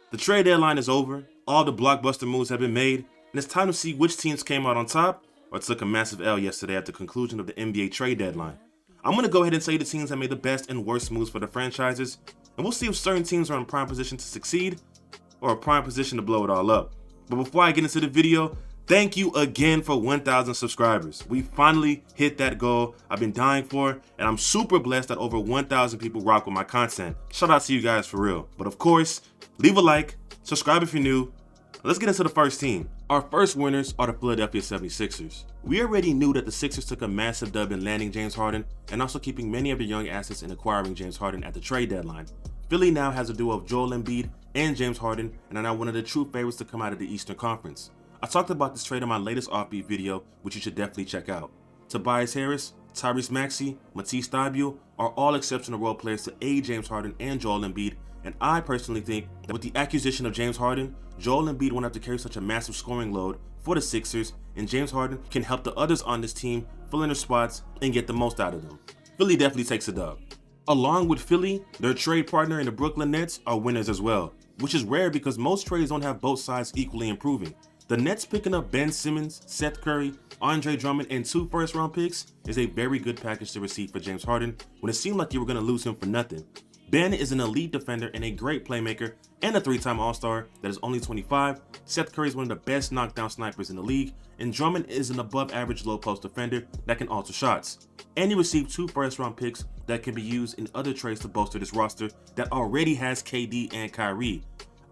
The trade deadline is over, all the blockbuster moves have been made, and it's time to see which teams came out on top or took a massive L yesterday at the conclusion of the NBA trade deadline. I'm going to go ahead and say the teams that made the best and worst moves for the franchises, and we'll see if certain teams are in prime position to succeed or a prime position to blow it all up. But before I get into the video, thank you again for 1,000 subscribers. We finally hit that goal I've been dying for, and I'm super blessed that over 1,000 people rock with my content. Shout out to you guys for real. But of course, leave a like, subscribe if you're new. Let's get into the first team. Our first winners are the Philadelphia 76ers. We already knew that the Sixers took a massive dub in landing James Harden and also keeping many of their young assets in acquiring James Harden at the trade deadline. Philly now has a duo of Joel Embiid and James Harden and are now one of the true favorites to come out of the Eastern Conference. I talked about this trade in my latest offbeat video, which you should definitely check out. Tobias Harris, Tyrese Maxey, Matisse Thybulle are all exceptional role players to aid James Harden and Joel Embiid, and I personally think that with the acquisition of James Harden, Joel Embiid won't have to carry such a massive scoring load for the Sixers, and James Harden can help the others on this team fill in their spots and get the most out of them. Philly definitely takes a dub. Along with Philly, their trade partner in the Brooklyn Nets are winners as well, which is rare because most trades don't have both sides equally improving. The Nets picking up Ben Simmons, Seth Curry, Andre Drummond, and 2 first-round picks is a very good package to receive for James Harden when it seemed like you were going to lose him for nothing. Ben is an elite defender and a great playmaker and a 3-time All-Star that is only 25. Seth Curry is one of the best knockdown snipers in the league, and Drummond is an above-average low-post defender that can alter shots. And he received 2 first-round picks that can be used in other trades to bolster this roster that already has KD and Kyrie.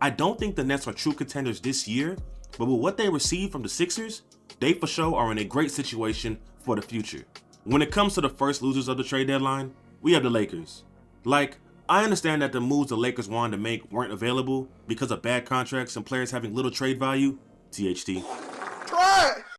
I don't think the Nets are true contenders this year, but with what they received from the Sixers, they for sure are in a great situation for the future. When it comes to the first losers of the trade deadline, we have the Lakers. I understand that the moves the Lakers wanted to make weren't available because of bad contracts and players having little trade value, THT.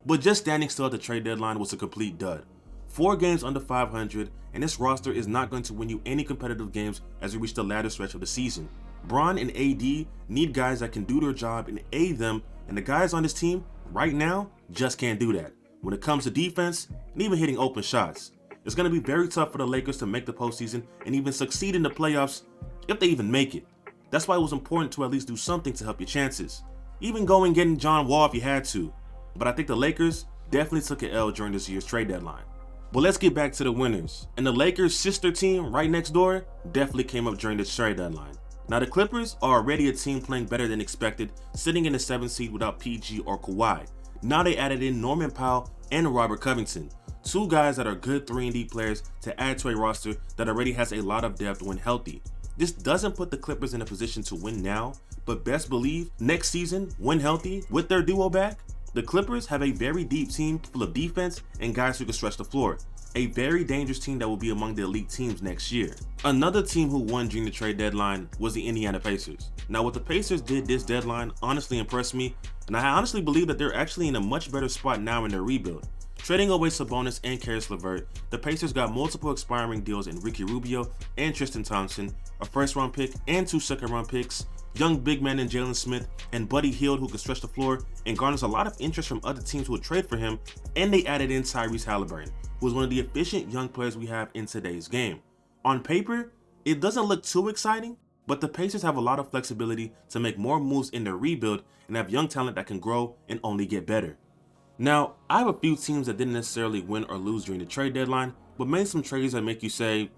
But just standing still at the trade deadline was a complete dud. 4 games under 500, and this roster is not going to win you any competitive games as we reach the latter stretch of the season. Bron and AD need guys that can do their job and aid them, and the guys on this team right now just can't do that. When it comes to defense and even hitting open shots, it's going to be very tough for the Lakers to make the postseason and even succeed in the playoffs if they even make it. That's why it was important to at least do something to help your chances. Even go and get John Wall if you had to. But I think the Lakers definitely took an L during this year's trade deadline. But let's get back to the winners. And the Lakers' sister team right next door definitely came up during this trade deadline. Now the Clippers are already a team playing better than expected, sitting in the 7th seed without PG or Kawhi. Now they added in Norman Powell and Robert Covington, 2 guys that are good 3-and-D players to add to a roster that already has a lot of depth when healthy. This doesn't put the Clippers in a position to win now, but best believe next season, when healthy, with their duo back, the Clippers have a very deep team full of defense and guys who can stretch the floor. A very dangerous team that will be among the elite teams next year. Another team who won during the trade deadline was the Indiana Pacers. Now what the Pacers did this deadline honestly impressed me, and I honestly believe that they're actually in a much better spot now in their rebuild. Trading away Sabonis and Caris LeVert, the Pacers got multiple expiring deals in Ricky Rubio and Tristan Thompson, a first-round pick and 2 second-round picks, young big men in Jalen Smith and Buddy Hield who can stretch the floor and garners a lot of interest from other teams who would trade for him, and they added in Tyrese Halliburton, who is one of the efficient young players we have in today's game. On paper, it doesn't look too exciting, but the Pacers have a lot of flexibility to make more moves in their rebuild and have young talent that can grow and only get better. Now, I have a few teams that didn't necessarily win or lose during the trade deadline, but made some trades that make you say,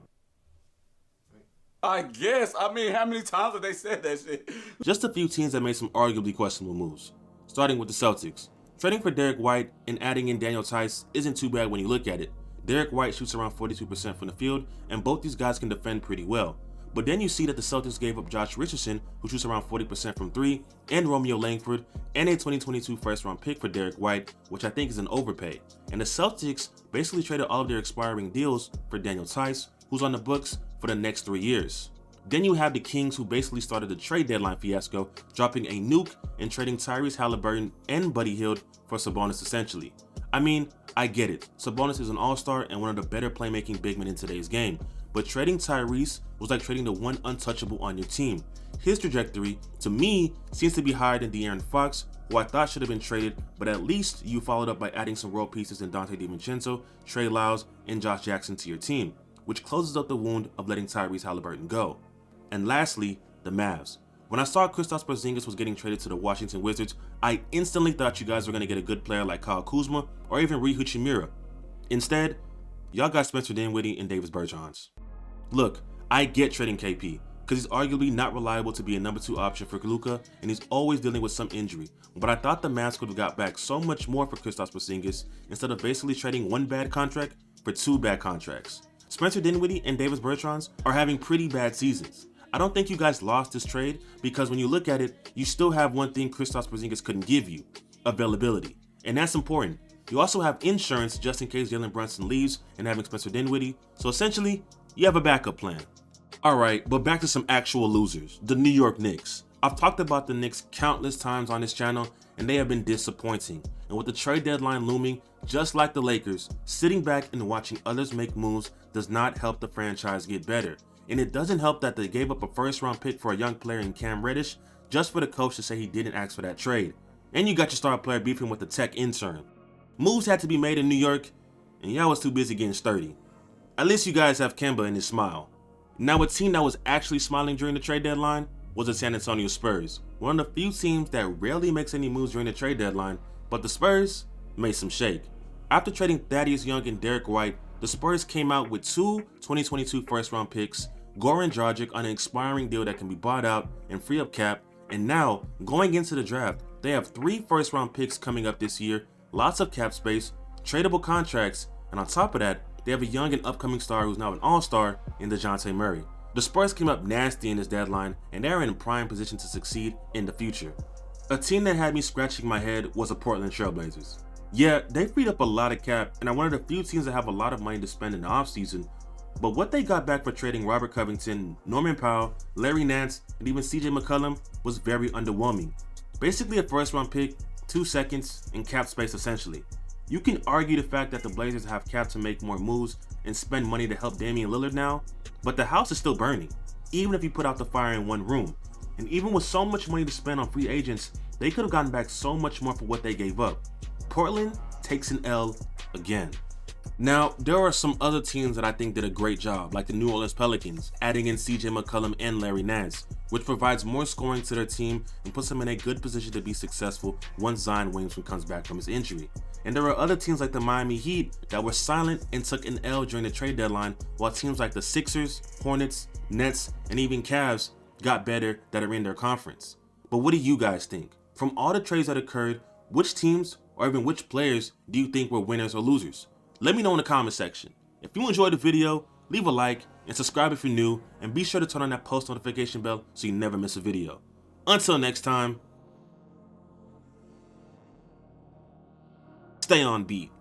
I guess. I mean, how many times have they said that shit? Just a few teams that made some arguably questionable moves. Starting with the Celtics. Trading for Derek White and adding in Daniel Tice isn't too bad when you look at it. Derek White shoots around 42% from the field, and both these guys can defend pretty well. But then you see that the Celtics gave up Josh Richardson, who shoots around 40% from 3, and Romeo Langford, and a 2022 first-round pick for Derek White, which I think is an overpay. And the Celtics basically traded all of their expiring deals for Daniel Tice, who's on the books for the next 3 years. Then you have the Kings, who basically started the trade deadline fiasco, dropping a nuke and trading Tyrese Halliburton and Buddy Hield for Sabonis essentially. I mean, I get it. Sabonis is an all-star and one of the better playmaking big men in today's game. But trading Tyrese was like trading the one untouchable on your team. His trajectory, to me, seems to be higher than De'Aaron Fox, who I thought should have been traded, but at least you followed up by adding some role pieces in Dante DiVincenzo, Trey Lyles, and Josh Jackson to your team, which closes up the wound of letting Tyrese Halliburton go. And lastly, the Mavs. When I saw Kristaps Porzingis was getting traded to the Washington Wizards, I instantly thought you guys were going to get a good player like Kyle Kuzma or even Rui Hachimura. Instead, y'all got Spencer Dinwiddie and Davis Bertans. Look, I get trading KP, because he's arguably not reliable to be a number 2 option for Luka, and he's always dealing with some injury, but I thought the Mavs could have got back so much more for Kristaps Porzingis instead of basically trading one bad contract for 2 bad contracts. Spencer Dinwiddie and Davis Bertans are having pretty bad seasons. I don't think you guys lost this trade because when you look at it, you still have one thing Kristaps Porzingis couldn't give you: availability. And that's important. You also have insurance just in case Jalen Brunson leaves and having Spencer Dinwiddie, so essentially, you have a backup plan. Alright, but back to some actual losers, the New York Knicks. I've talked about the Knicks countless times on this channel, and they have been disappointing. And with the trade deadline looming, just like the Lakers, sitting back and watching others make moves does not help the franchise get better. And it doesn't help that they gave up a first-round pick for a young player in Cam Reddish just for the coach to say he didn't ask for that trade. And you got your star player beefing with the tech intern. Moves had to be made in New York, and y'all was too busy getting sturdy. At least you guys have Kemba and his smile. Now, a team that was actually smiling during the trade deadline was the San Antonio Spurs, one of the few teams that rarely makes any moves during the trade deadline, but the Spurs made some shake. After trading Thaddeus Young and Derek White, the Spurs came out with 2 2022 first-round picks, Goran Dragic on an expiring deal that can be bought out and free up cap, and now, going into the draft, they have 3 first-round picks coming up this year, lots of cap space, tradable contracts, and on top of that, they have a young and upcoming star who's now an all-star in DeJounte Murray. The Spurs came up nasty in this deadline, and they're in a prime position to succeed in the future. A team that had me scratching my head was the Portland Trailblazers. Yeah, they freed up a lot of cap, and are one of the few teams that have a lot of money to spend in the offseason, but what they got back for trading Robert Covington, Norman Powell, Larry Nance, and even CJ McCollum was very underwhelming. Basically a first-round pick, 2 seconds, and cap space essentially. You can argue the fact that the Blazers have cap to make more moves and spend money to help Damian Lillard now, but the house is still burning, even if you put out the fire in one room. And even with so much money to spend on free agents, they could have gotten back so much more for what they gave up. Portland takes an L again. Now, there are some other teams that I think did a great job, like the New Orleans Pelicans, adding in CJ McCollum and Larry Nance, which provides more scoring to their team and puts them in a good position to be successful once Zion Williamson comes back from his injury. And there are other teams like the Miami Heat that were silent and took an L during the trade deadline, while teams like the Sixers, Hornets, Nets, and even Cavs got better that are in their conference. But what do you guys think? From all the trades that occurred, which teams or even which players do you think were winners or losers? Let me know in the comment section. If you enjoyed the video, leave a like and subscribe if you're new, and be sure to turn on that post notification bell so you never miss a video. Until next time, stay on beat.